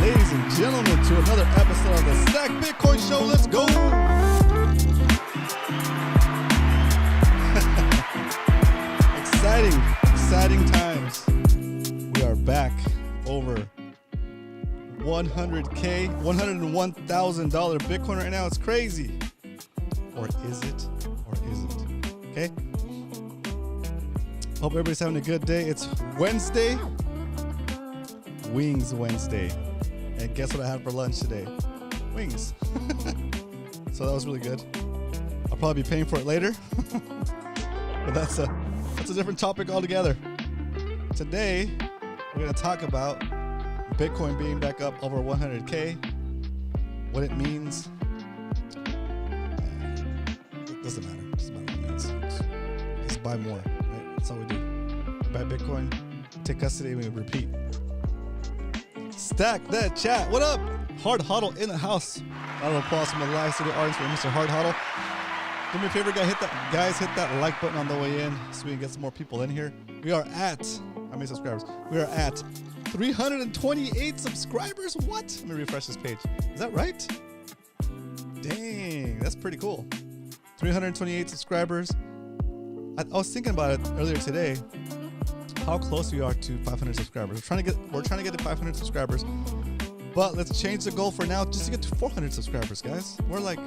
ladies and gentlemen, to another episode of the Stack Bitcoin Show. Let's go. Exciting times. We are back over 100K, $101,000 Bitcoin right now. It's crazy. Or is it? Or isn't? Okay. Hope everybody's having a good day. It's Wednesday. Wings Wednesday. And guess what I had for lunch today? Wings. So that was really good. I'll probably be paying for it later. But that's a different topic altogether. Today, we're going to talk about Bitcoin being back up over 100K, what it means. It doesn't matter. It doesn't matter what it means. Just buy more, right? That's all we do. Buy Bitcoin, take custody, and we repeat. Stack that chat. What up? Hard Huddle in the house. Round of applause from the live studio audience for Mr. Hard Huddle. Do me a favor, guys, hit that like button on the way in so we can get some more people in here. We are at, how many subscribers? We are at 328 subscribers. What? Let me refresh this page. Is that right? Dang, that's pretty cool. 328 subscribers. I was thinking about it earlier today. How close we are to 500 subscribers. We're trying to get to 500 subscribers. But let's change the goal for now just to get to 400 subscribers, guys. We're like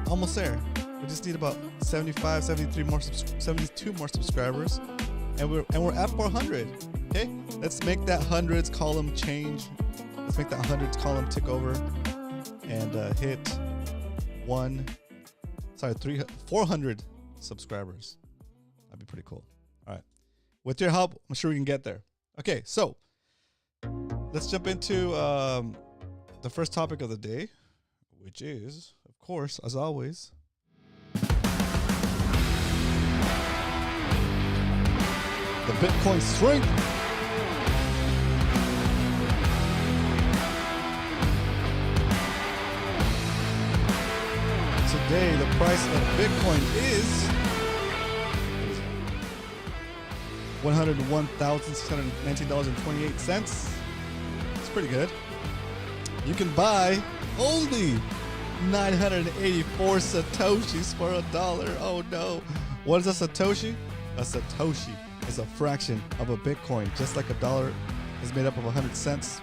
almost there. We just need about 75, 73 more, 72 more subscribers, and we're at 400. Okay, let's make that hundreds column change. Let's make that hundreds column tick over, and hit 400 subscribers. That'd be pretty cool. All right, with your help, I'm sure we can get there. Okay, so let's jump into the first topic of the day, which is, of course, as always, the Bitcoin strength. Today, the price of Bitcoin is $101,619.28. It's pretty good. You can buy only 984 Satoshis for $1. Oh no. What is a Satoshi? A Satoshi is a fraction of a Bitcoin, just like $1 is made up of 100 cents.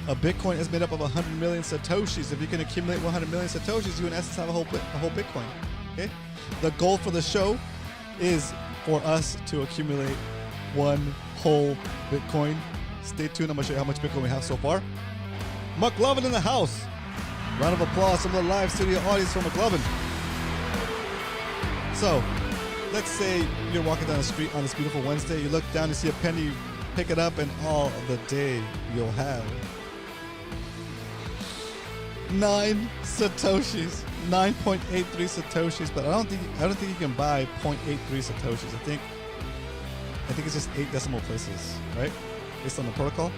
A Bitcoin is made up of 100 million Satoshis. If you can accumulate 100 million Satoshis, you in essence have a whole Bitcoin. Okay? The goal for the show is for us to accumulate one whole Bitcoin. Stay tuned. I'm going to show you how much Bitcoin we have so far. McLovin in the house. Round of applause from the live studio audience for McLovin. So, let's say you're walking down the street on this beautiful Wednesday. You look down, you see a penny, pick it up, and all of the day you'll have 9 Satoshis, 9.83 Satoshis. But I don't think you can buy 0.83 Satoshis. I think it's just 8 decimal places, right? Based on the protocol.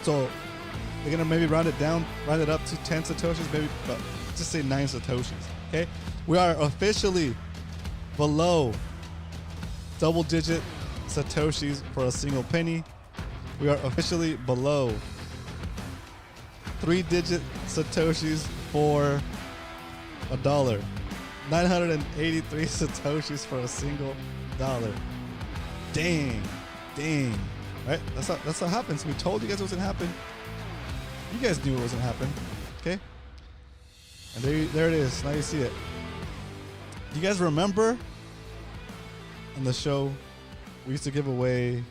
So they're gonna maybe round it up to 10 Satoshis, maybe, but just say 9 Satoshis. Okay, we are officially below double-digit Satoshis for a single penny. We are officially below 3-digit Satoshis for $1. 983 Satoshis for a single dollar. Dang. Right? That's what happens. We told you guys it was gonna happen. You guys knew it was gonna happen. Okay? And there it is. Now you see it. Do you guys remember on the show we used to give away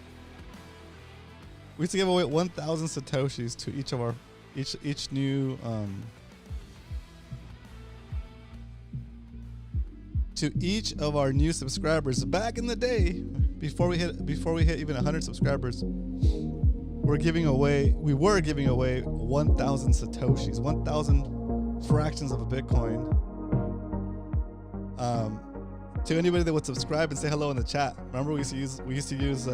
1,000 Satoshis to each of our each new to each of our new subscribers back in the day before we hit even 100 subscribers. We were giving away 1,000 Satoshis, 1,000 fractions of a Bitcoin. To anybody that would subscribe and say hello in the chat. Remember we used to use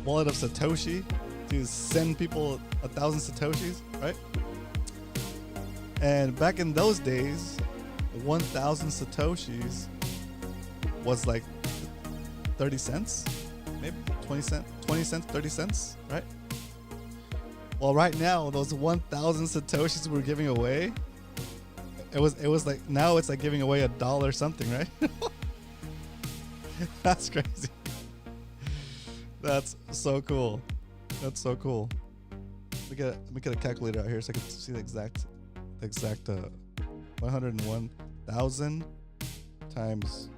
Wallet of Satoshi to send people 1,000 Satoshis, right? And back in those days, 1,000 Satoshis was like 30 cents, maybe 20 cents, 30 cents, right? Well, right now, those 1,000 Satoshis we're giving away, it was like, now it's like giving away $1 something, right? That's crazy. That's so cool. That's so cool. Let me get a calculator out here so I can see the exact 101,000 times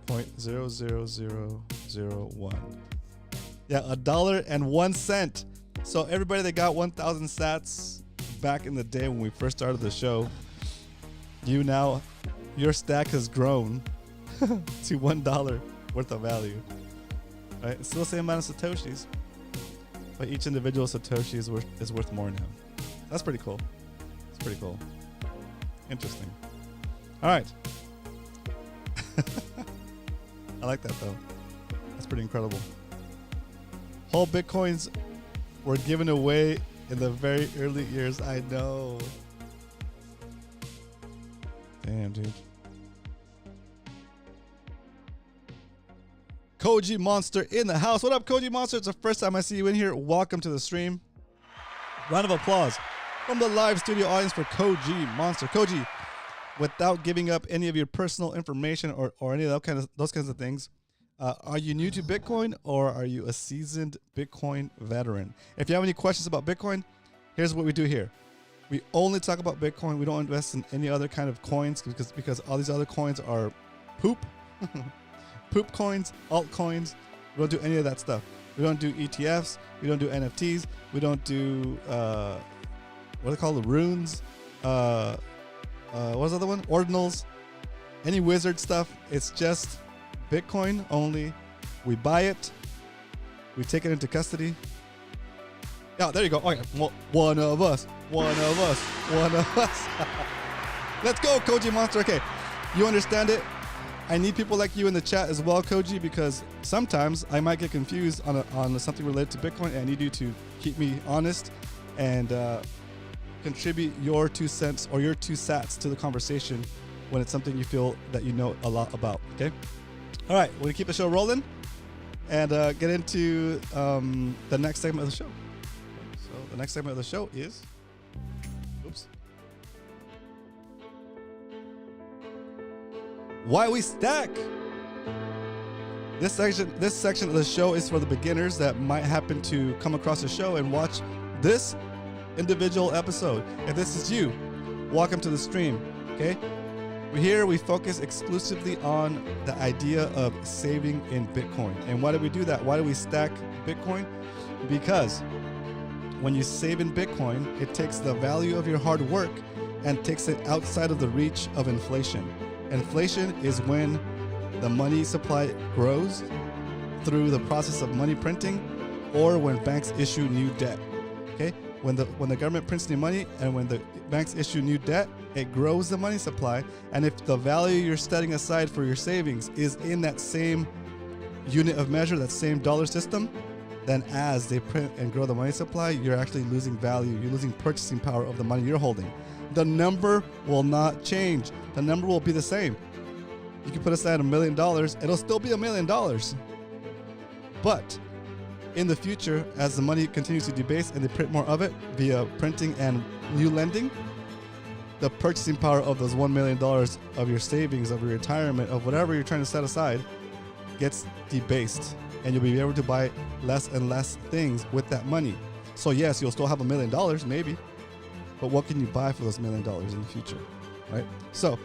0.00001. Yeah, $1.01. So everybody that got 1,000 sats back in the day when we first started the show, your stack has grown to $1 worth of value. Right? It's still the same amount of Satoshis, but each individual Satoshi is worth more now. That's pretty cool. It's pretty cool. Interesting. All right. I like that though. That's pretty incredible. Whole Bitcoins were given away in the very early years. I know. Damn, dude. Koji Monster in the house. What up, Koji Monster? It's the first time I see you in here. Welcome to the stream. Round of applause from the live studio audience for Koji Monster. Koji, without giving up any of your personal information or any of those kinds of things, are you new to Bitcoin or are you a seasoned Bitcoin veteran? If you have any questions about Bitcoin, here's what we do here. We only talk about Bitcoin. We don't invest in any other kind of coins because all these other coins are poop. Poop coins, altcoins. We don't do any of that stuff. We don't do ETFs. We don't do NFTs. We don't do what are they called? The runes. What's the other one? Ordinals. Any wizard stuff. It's just Bitcoin only. We buy it. We take it into custody. Yeah, there you go. Okay, one of us. Let's go, Koji Monster. Okay, you understand it. I need people like you in the chat as well, Koji, because sometimes I might get confused on something related to Bitcoin, and I need you to keep me honest and contribute your 2 cents or your 2 sats to the conversation when it's something you feel that you know a lot about, okay? All right, we're going to keep the show rolling and get into the next segment of the show. So the next segment of the show is... Oops. Why we stack. This section of the show is for the beginners that might happen to come across the show and watch this individual episode. If this is you, welcome to the stream. Okay, we focus exclusively on the idea of saving in Bitcoin. And why do we do that? Why do we stack Bitcoin? Because when you save in Bitcoin, it takes the value of your hard work and takes it outside of the reach of inflation. Inflation is when the money supply grows through the process of money printing or when banks issue new debt. Okay? When the government prints new money and when the banks issue new debt, it grows the money supply. And if the value you're setting aside for your savings is in that same unit of measure, that same dollar system, then as they print and grow the money supply, you're actually losing value. You're losing purchasing power of the money you're holding. The number will not change. The number will be the same. You can put aside $1 million, it'll still be $1 million. But in the future, as the money continues to debase and they print more of it via printing and new lending, the purchasing power of those $1 million of your savings, of your retirement, of whatever you're trying to set aside gets debased. And you'll be able to buy less and less things with that money. So yes, you'll still have $1 million, maybe. But what can you buy for those $1 million in the future, right? So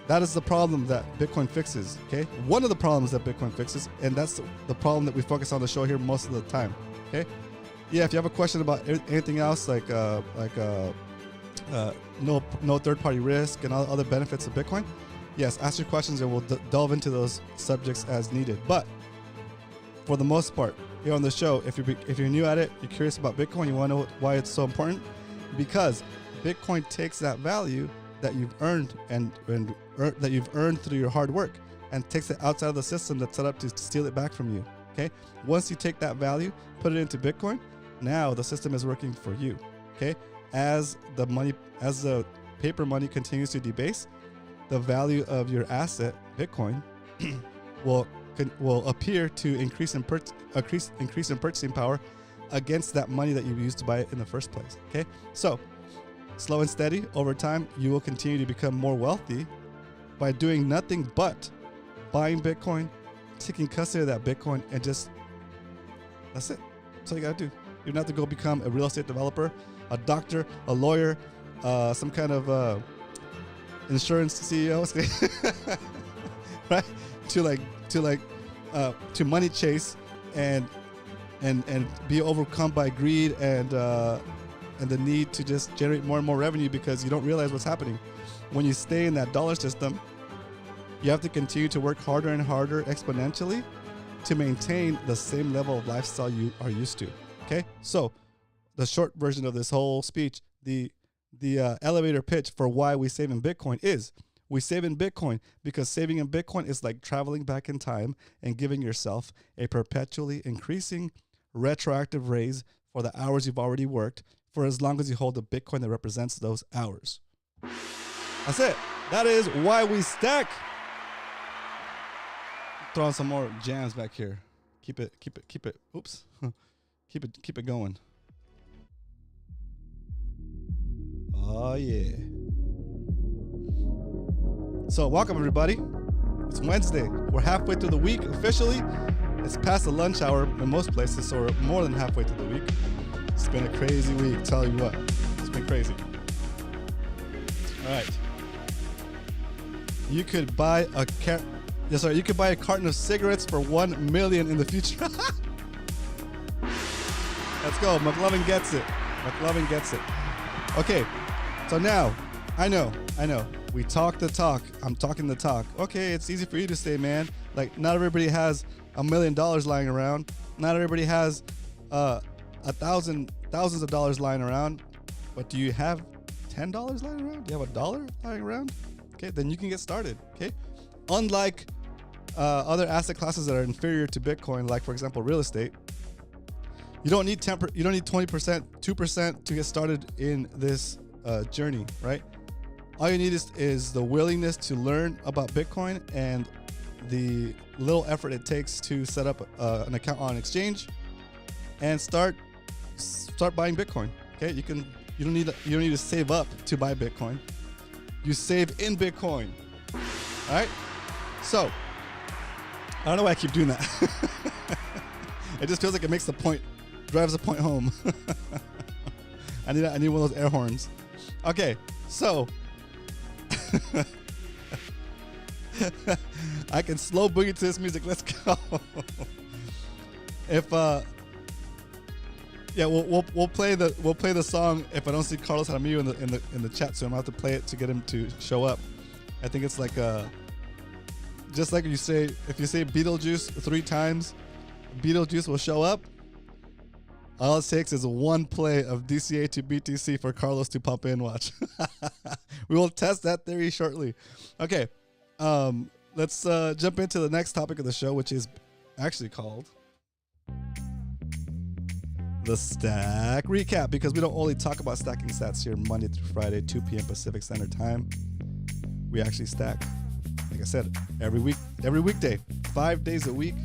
that is the problem that Bitcoin fixes, okay? One of the problems that Bitcoin fixes, and that's the problem that we focus on the show here most of the time, okay? Yeah, if you have a question about anything else, like no third-party risk and all other benefits of Bitcoin, yes, ask your questions and we'll delve into those subjects as needed. But for the most part, here on the show, if you're new at it, you're curious about Bitcoin, you want to know why it's so important, because Bitcoin takes that value that you've earned that you've earned through your hard work and takes it outside of the system that's set up to steal it back from you. Okay, once you take that value, put it into Bitcoin, now the system is working for you. Okay, as the paper money continues to debase, the value of your asset, Bitcoin, will appear to increase in purchasing power against that money that you used to buy it in the first place. Okay, so slow and steady over time, you will continue to become more wealthy by doing nothing but buying Bitcoin, taking custody of that Bitcoin, and that's it. That's all you gotta do. You don't have to go become a real estate developer, a doctor, a lawyer, some kind of insurance CEO, right? To money chase and be overcome by greed and the need to just generate more and more revenue because you don't realize what's happening. When you stay in that dollar system, you have to continue to work harder and harder exponentially to maintain the same level of lifestyle you are used to. Okay, so the short version of this whole speech, the elevator pitch for why we save in Bitcoin is we save in Bitcoin because saving in Bitcoin is like traveling back in time and giving yourself a perpetually increasing retroactive raise for the hours you've already worked for as long as you hold a Bitcoin that represents those hours. That's it. That is why we stack. Throw on some more jams back here. Keep it. Oops. Keep it going. Oh yeah. So welcome everybody. It's Wednesday. We're halfway through the week officially. It's past the lunch hour in most places, so we're more than halfway through the week. It's been a crazy week, tell you what. It's been crazy. All right. You could buy a carton of cigarettes for $1 million in the future. Let's go. McLovin gets it. Okay. So now, I know. We talk the talk. I'm talking the talk. Okay, it's easy for you to say, man. Like, not everybody has $1 million lying around. Not everybody has thousands of dollars lying around. But do you have $10 lying around? Do you have $1 lying around? Okay, then you can get started. Okay, unlike other asset classes that are inferior to Bitcoin, like for example real estate, you don't need 20%, 2% to get started in this journey, right? All you need is the willingness to learn about Bitcoin and the little effort it takes to set up an account on exchange and start buying Bitcoin. Okay, you don't need to save up to buy Bitcoin. You save in Bitcoin. All right. So I don't know why I keep doing that. It just feels like it makes drives the point home. I need one of those air horns. Okay, so I can slow boogie to this music. Let's go. We'll play the song if I don't see Carlos Jaramillo in the chat, so I'm gonna have to play it to get him to show up. I think it's like just like if you say Beetlejuice 3 times, Beetlejuice will show up. All it takes is one play of DCA to BTC for Carlos to pop in. Watch. We will test that theory shortly. Okay, let's jump into the next topic of the show, which is actually called the Stack Recap, because we don't only talk about stacking stats here Monday through Friday, 2 p.m. Pacific Standard Time. We actually stack, like I said, every weekday, 5 days a week.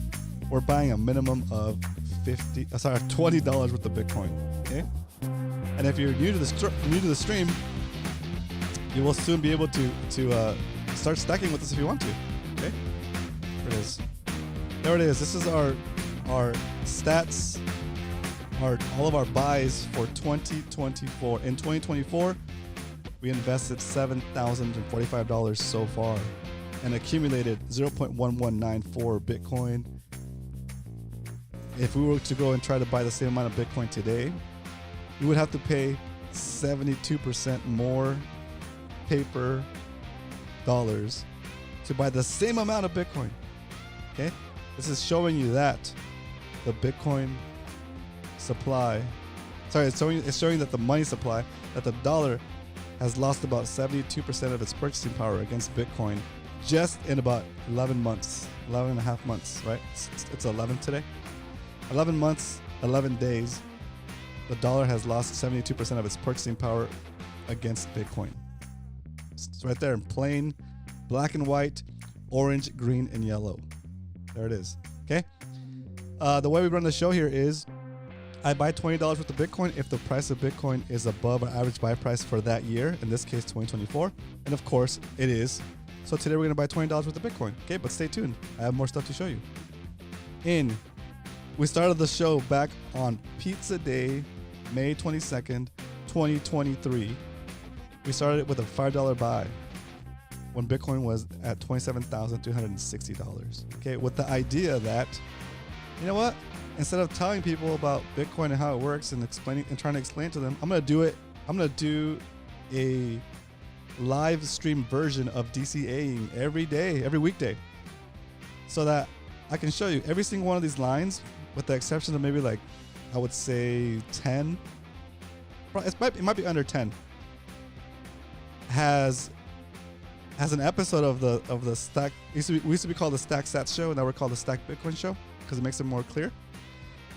We're buying a minimum of $20 worth of Bitcoin. Okay, and if you're new to the stream, you will soon be able to start stacking with us if you want to. Okay, there it is. This is our stats. All of our buys for 2024. In 2024, we invested $7,045 so far and accumulated 0.1194 Bitcoin. If we were to go and try to buy the same amount of Bitcoin today, we would have to pay 72% more paper dollars to buy the same amount of Bitcoin. Okay? This is showing you that the Bitcoin supply, it's showing that the money supply, that the dollar has lost about 72% of its purchasing power against Bitcoin just in about 11 and a half months, right? It's 11 today. 11 months, 11 days, the dollar has lost 72% of its purchasing power against Bitcoin. It's right there in plain black and white, orange, green, and yellow. There it is. Okay. The way we run the show here is I buy $20 worth of Bitcoin if the price of Bitcoin is above our average buy price for that year, in this case 2024, and of course it is. So today we're going to buy $20 worth of Bitcoin. Okay, but stay tuned. I have more stuff to show you. We started the show back on Pizza Day, May 22nd, 2023. We started it with a $5 buy when Bitcoin was at $27,360. Okay, with the idea that, you know what? Instead of telling people about Bitcoin and how it works and explaining and trying to explain to them, I'm gonna do a live stream version of DCAing every day, every weekday, so that I can show you every single one of these lines, with the exception of maybe like, I would say 10. It might be under 10. Has an episode of the Stack. We used to be called the Stack Sats Show, and now we're called the Stack Bitcoin Show because it makes it more clear.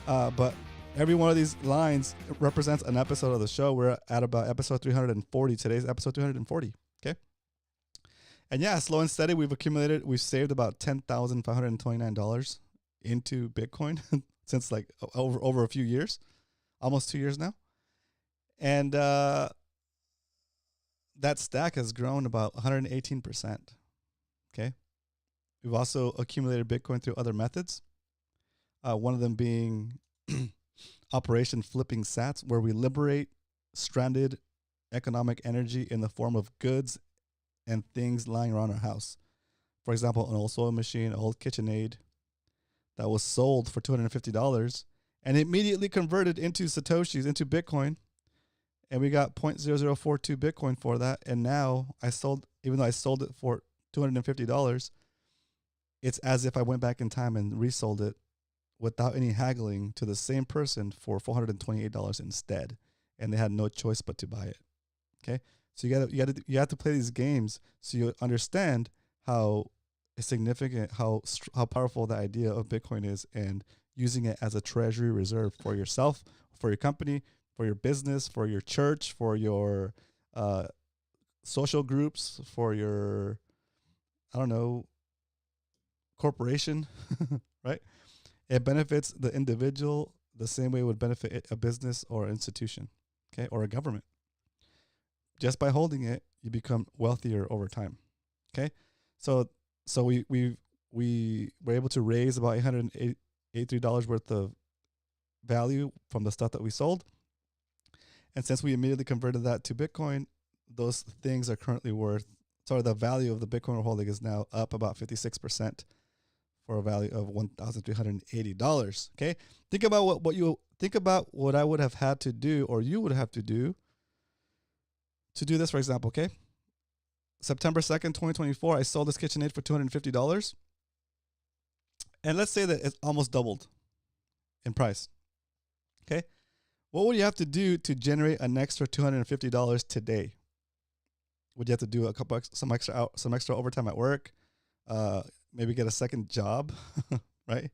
But every one of these lines represents an episode of the show. We're at about episode 340. Today's episode 340. Okay. And yeah, slow and steady, we've saved about $10,529 into Bitcoin since like over a few years, almost 2 years now. And that stack has grown about 118%. Okay. We've also accumulated Bitcoin through other methods. One of them being Operation Flipping Sats, where we liberate stranded economic energy in the form of goods and things lying around our house. For example, an old sewing machine, an old KitchenAid that was sold for $250 and immediately converted into Satoshis, into Bitcoin. And we got 0.0042 Bitcoin for that. And now even though I sold it for $250, it's as if I went back in time and resold it without any haggling to the same person for $428 instead, and they had no choice but to buy it. Okay, so you have to play these games so you understand how significant, how powerful the idea of Bitcoin is, and using it as a treasury reserve for yourself, for your company, for your business, for your church, for your social groups, for your corporation, right? It benefits the individual the same way it would benefit a business or institution, okay, or a government. Just by holding it, you become wealthier over time, okay? So we were able to raise about $883 worth of value from the stuff that we sold. And since we immediately converted that to Bitcoin, those things are currently the value of the Bitcoin we're holding is now up about 56%. For a value of $1,380. Okay, think about what I would have had to do, or you would have to do this. For example, okay, September 2nd, 2024, I sold this KitchenAid for $250, and let's say that it's almost doubled in price. Okay, what would you have to do to generate an extra $250 today? Would you have to do some extra overtime at work? Maybe get a second job, right?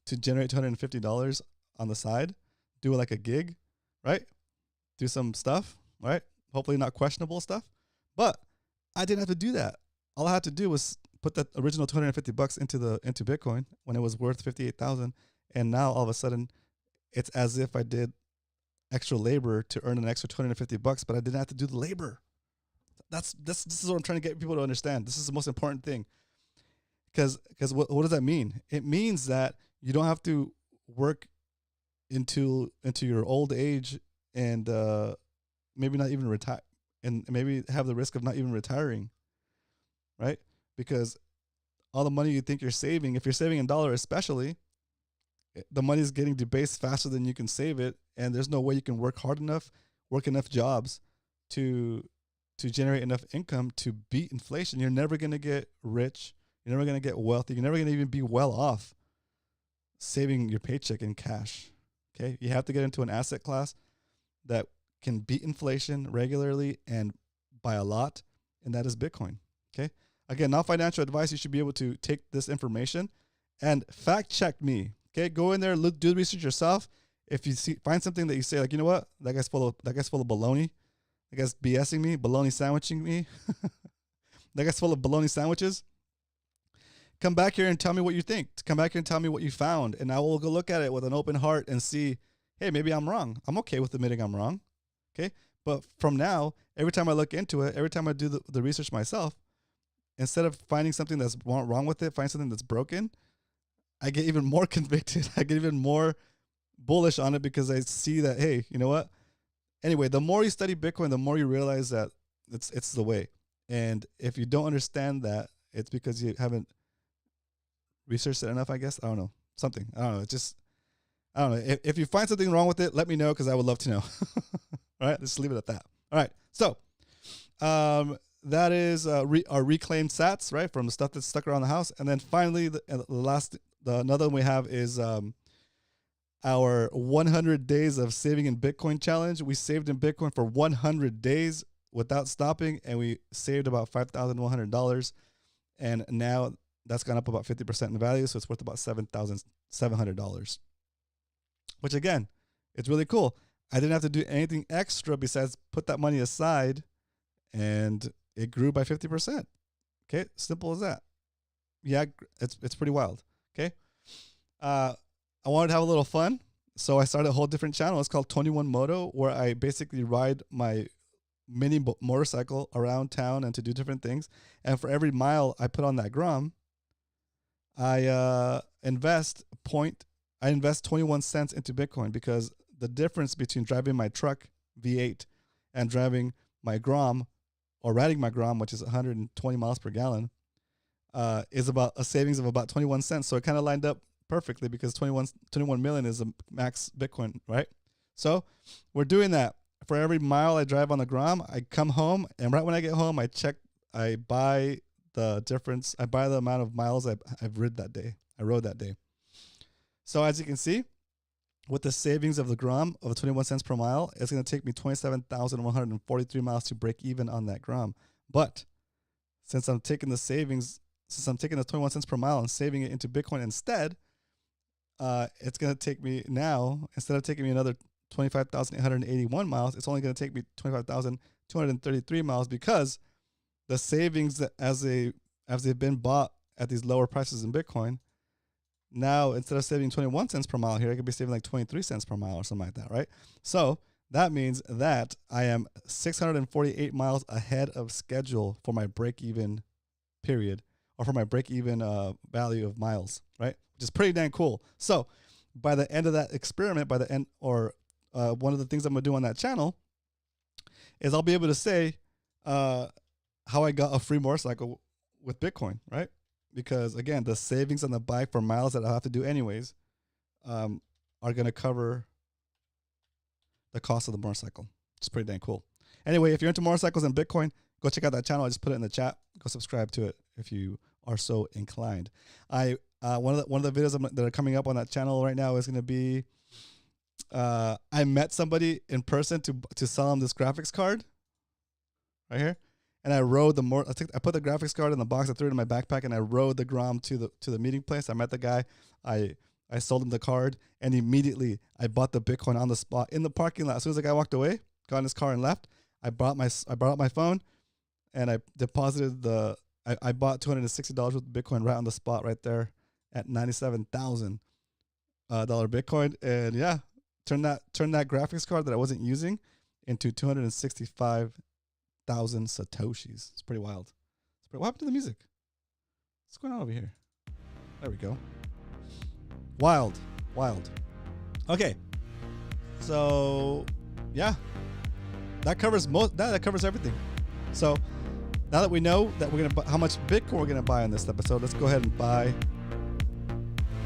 To generate $250 on the side, do like a gig, right? Do some stuff, right? Hopefully not questionable stuff. But I didn't have to do that. All I had to do was put that original $250 into Bitcoin when it was worth 58,000, and now all of a sudden, it's as if I did extra labor to earn an extra $250, but I didn't have to do the labor. This is what I'm trying to get people to understand. This is the most important thing. Because what does that mean? It means that you don't have to work into your old age and maybe not even retire, and maybe have the risk of not even retiring, right? Because all the money you think you're saving, if you're saving in dollars especially, the money is getting debased faster than you can save it, and there's no way you can work hard enough, work enough jobs to generate enough income to beat inflation. You're never going to get rich. You're never going to get wealthy. You're never going to even be well off saving your paycheck in cash. Okay. You have to get into an asset class that can beat inflation regularly and by a lot, and that is Bitcoin. Okay. Again, not financial advice. You should be able to take this information and fact check me. Okay. Go in there, do the research yourself. If you find something that you say, like, you know what, that guy's full of baloney. That guy's BSing me, baloney sandwiching me. That guy's full of baloney sandwiches. Come back here and tell me what you think. Come back here and tell me what you found, and I will go look at it with an open heart and see, hey, maybe I'm wrong. I'm okay with admitting I'm wrong. Okay. But from now, every time I look into it, every time I do the research myself, instead of finding something that's wrong with it, find something that's broken, I get even more convicted. I get even more bullish on it because I see that, hey, you know what? Anyway, the more you study Bitcoin, the more you realize that it's the way. And if you don't understand that, it's because you haven't researched it enough, I guess. I don't know. Something. I don't know. It's just, I don't know. If you find something wrong with it, let me know because I would love to know. All right, let's leave it at that. All right, so that is our reclaimed sats, right, from the stuff that's stuck around the house. And then finally, another one we have is our 100 days of saving in Bitcoin challenge. We saved in Bitcoin for 100 days without stopping, and we saved about $5,100. And now that's gone up about 50% in value, so it's worth about $7,700. Which, again, it's really cool. I didn't have to do anything extra besides put that money aside, and it grew by 50%. Okay, simple as that. Yeah, it's pretty wild. Okay, I wanted to have a little fun, so I started a whole different channel. It's called 21 Moto, where I basically ride my mini motorcycle around town and to do different things. And for every mile I put on that Grom, I invest 21 cents into Bitcoin, because the difference between driving my truck V8 and driving my Grom, or riding my Grom, which is 120 miles per gallon, is about a savings of about 21 cents. So it kind of lined up perfectly, because 21 million is a max Bitcoin, right? So we're doing that. For every mile I drive on the Grom, I come home, and right when I get home, I buy the difference. I buy the amount of miles I've ridden that day. I rode that day. So as you can see, with the savings of the Grom of 21 cents per mile, it's going to take me 27,143 miles to break even on that Grom. But since I'm taking the 21 cents per mile and saving it into Bitcoin instead, it's going to take me now, instead of taking me another 25,881 miles, it's only going to take me 25,233 miles, because the savings that as they've been bought at these lower prices in Bitcoin, now instead of saving 21 cents per mile here, I could be saving like 23 cents per mile or something like that, right? So that means that I am 648 miles ahead of schedule for my break-even period, or for my break-even value of miles, right? Which is pretty dang cool. So by the end of that experiment, one of the things I'm going to do on that channel is I'll be able to say how I got a free motorcycle with Bitcoin, right? Because, again, the savings on the bike for miles that I have to do anyways are going to cover the cost of the motorcycle. It's pretty dang cool. Anyway, if you're into motorcycles and Bitcoin, go check out that channel. I just put it in the chat. Go subscribe to it if you are so inclined. One of the videos that are coming up on that channel right now is going to be I met somebody in person to sell him this graphics card right here. And I rode I put the graphics card in the box, I threw it in my backpack, and I rode the Grom to the meeting place. I met the guy, I sold him the card, and immediately I bought the Bitcoin on the spot in the parking lot. As soon as the guy walked away, got in his car and left, I brought out my phone, and I deposited I bought $260 worth of Bitcoin right on the spot right there at $97,000 Bitcoin. And yeah, turn that graphics card that I wasn't using into 265,000 Satoshis. It's pretty wild. What happened to the music? What's going on over here? There we go. Wild. Okay. So yeah, that covers everything. So now that we know that we're gonna how much Bitcoin we're gonna buy on this episode, let's go ahead and buy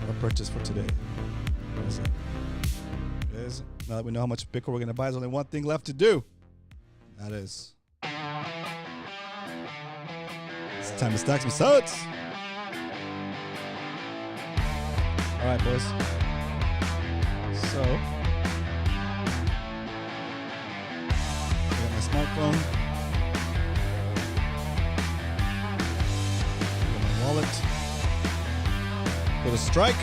our purchase for today. What is it? It is. Now that we know how much Bitcoin we're gonna buy, there's only one thing left to do. That is, it's time to stack some sats. All right, boys. So, I got my smartphone, I got my wallet. Go to Strike.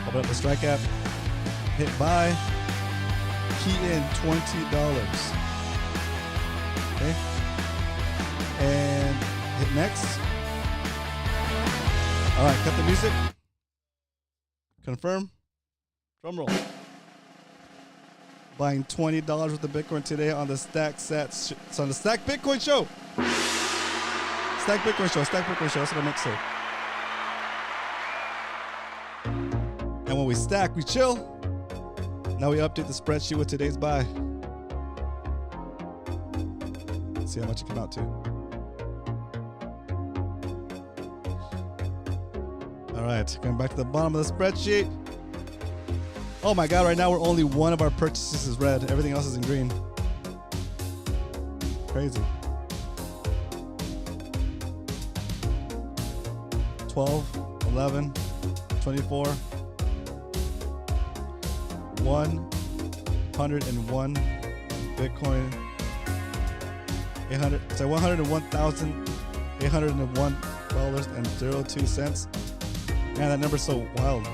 Open up the Strike app. Hit buy. Key in $20. Okay. And hit next. All right, cut the music. Confirm. Drum roll. Buying $20 worth of Bitcoin today on the Stack Bitcoin Show. Stack Bitcoin Show. That's what I meant to say. And when we stack, we chill. Now we update the spreadsheet with today's buy. Let's see how much it came out to. All right, going back to the bottom of the spreadsheet. Oh my God, right now we're only one of our purchases is red. Everything else is in green. Crazy. 12, 11, 24, 101 Bitcoin, 800. It's like $101,801.02. Man, that number's so wild.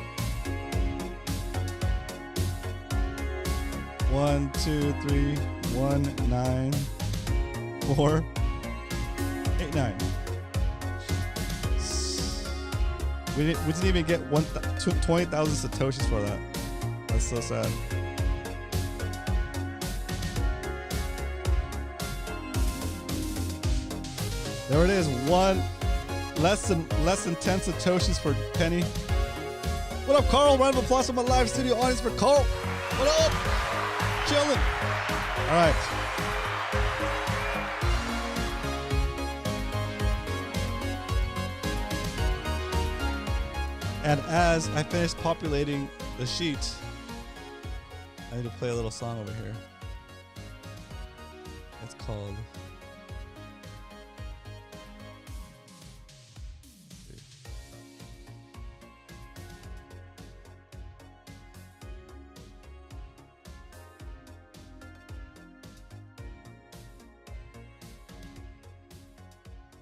1, 2, 3, 1, 9, 4, 8, 9. We didn't even get 20,000 Satoshis for that. That's so sad. There it is. Less than 10 Satoshis for Penny. What up, Carl? Round of applause for my live studio audience for Carl. What up? Chilling. All right. And as I finish populating the sheet, I need to play a little song over here. It's called...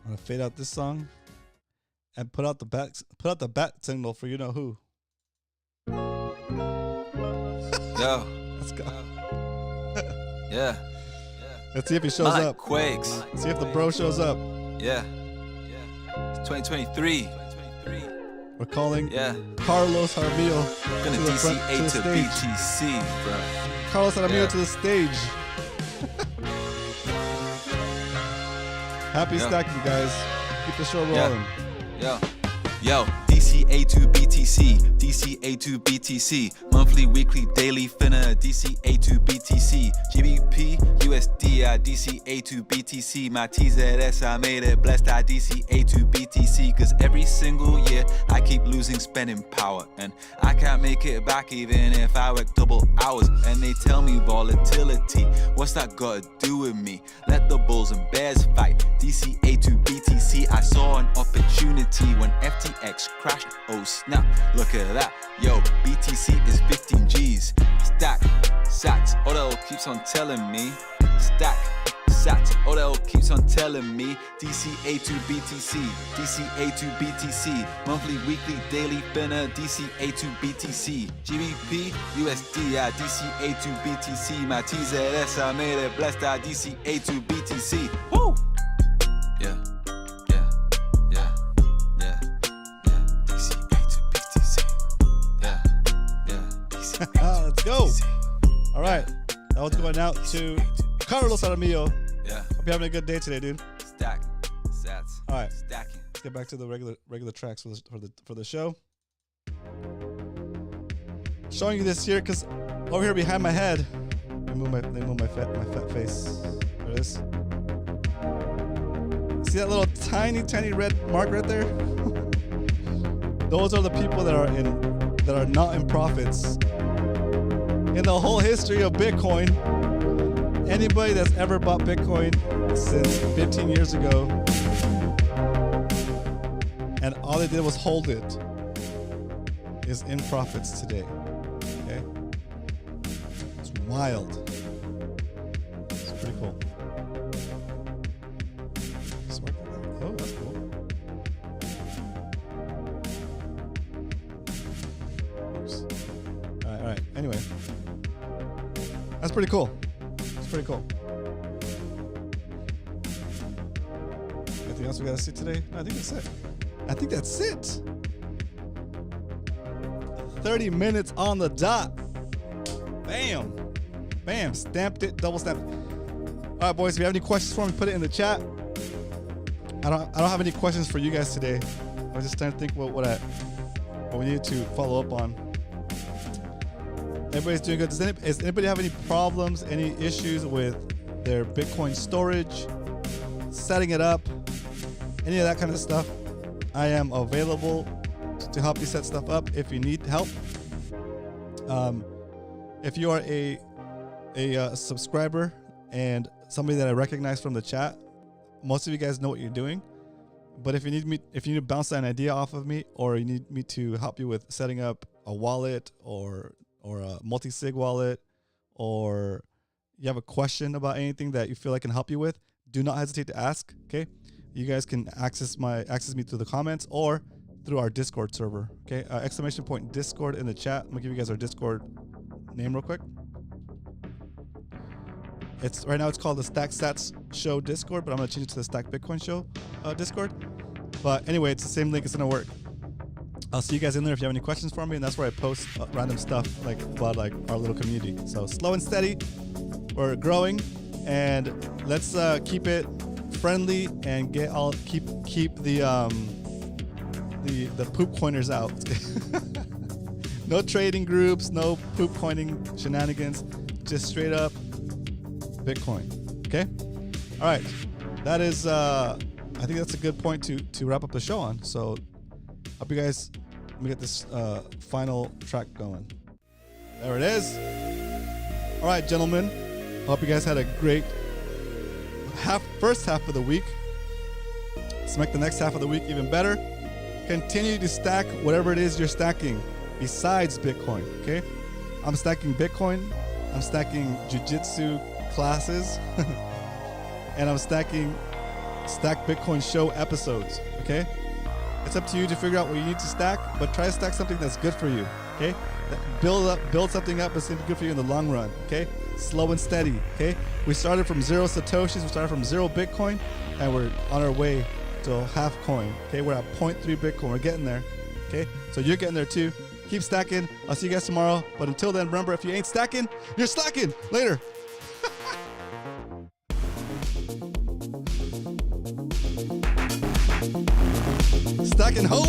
I'm gonna fade out this song and put out the bat signal for you know who. Yo. Let's go. Yeah. Let's see if he shows up. Quakes. See if the bro shows up. Yeah. It's 2023. We're calling Carlos Jaramillo Gonna to the front, DCA to the to stage. BTC, bro. Carlos Jaramillo to the stage. Happy stacking, guys. Keep the show rolling. Yo, DCA to BTC, DCA to BTC, monthly, weekly, daily, finna, DCA to BTC, GBP, USD, I DCA to BTC, my TZS, I made it blessed, I DCA to BTC, cause every single year, I keep losing spending power, and I can't make it back even if I work double hours, and they tell me volatility, what's that gotta do with me? Let the bulls and bears fight, DCA to BTC, I saw an opportunity when FTX crashed, oh snap, look at that, yo, BTC is 15 G's, stack, sats, Odell keeps on telling me, stack, sats, Odell keeps on telling me, DCA to BTC, DCA to BTC, monthly, weekly, daily, finna, DCA to BTC, GBP, USD, I DCA to BTC, my TZS, I made it blessed, I DCA to BTC, woo, yeah. Let's go. All right. That was going out to Carlos Jaramillo. Yeah. Hope you're having a good day today, dude. Stack. Sats. All right. Stacking. Let's get back to the regular tracks for the show. Showing you this here because over here behind my head, they move my fat face. There it is. See that little tiny red mark right there? Those are the people that are not in profits. In the whole history of Bitcoin, anybody that's ever bought Bitcoin since 15 years ago, and all they did was hold it, is in profits today. Okay? It's wild. It's pretty cool. Oh, that's cool. Oops. All right. Anyway. That's pretty cool. It's pretty cool. Anything else we gotta see today? No, I think that's it. 30 minutes on the dot. Bam. Bam. Stamped it. Double stamped it. All right, boys. If you have any questions for me, put it in the chat. I don't have any questions for you guys today. I was just trying to think what we needed to follow up on. Everybody's doing good. Does anybody have any problems, any issues with their Bitcoin storage, setting it up, any of that kind of stuff? I am available to help you set stuff up if you need help. If you are a subscriber and somebody that I recognize from the chat, most of you guys know what you're doing. But if you need to bounce an idea off of me, or you need me to help you with setting up a wallet or a multi-sig wallet, or you have a question about anything that you feel I can help you with, do not hesitate to ask. Okay, you guys can access me through the comments or through our Discord server. Okay, exclamation point Discord in the chat. I'm gonna give you guys our Discord name real quick. Right now it's called the Stack Stats Show Discord, but I'm gonna change it to the Stack Bitcoin Show Discord. But anyway, it's the same link. It's gonna work. I'll see you guys in there if you have any questions for me, and that's where I post random stuff about our little community. So slow and steady, we're growing, and let's keep it friendly and keep the poop coiners out. No trading groups, no poop coining shenanigans, just straight up Bitcoin. Okay. All right. That is, I think that's a good point to wrap up the show on. So hope you guys, let me get this final track going. There it is. All right, gentlemen. Hope you guys had a great first half of the week. Let's make the next half of the week even better. Continue to stack whatever it is you're stacking besides Bitcoin. Okay. I'm stacking Bitcoin. I'm stacking jiu-jitsu classes, and I'm stacking Stack Bitcoin Show episodes. Okay, it's up to you to figure out what you need to stack, but try to stack something that's good for you. Okay, build something up that's good for you in the long run. Okay, slow and steady. Okay, we started from 0 satoshis, we started from 0 Bitcoin, and we're on our way to a half coin. Okay, we're at 0.3 Bitcoin. We're getting there. Okay, so you're getting there too. Keep stacking. I'll see you guys tomorrow. But until then, remember, if you ain't stacking, you're slacking. Later. Stacking hope.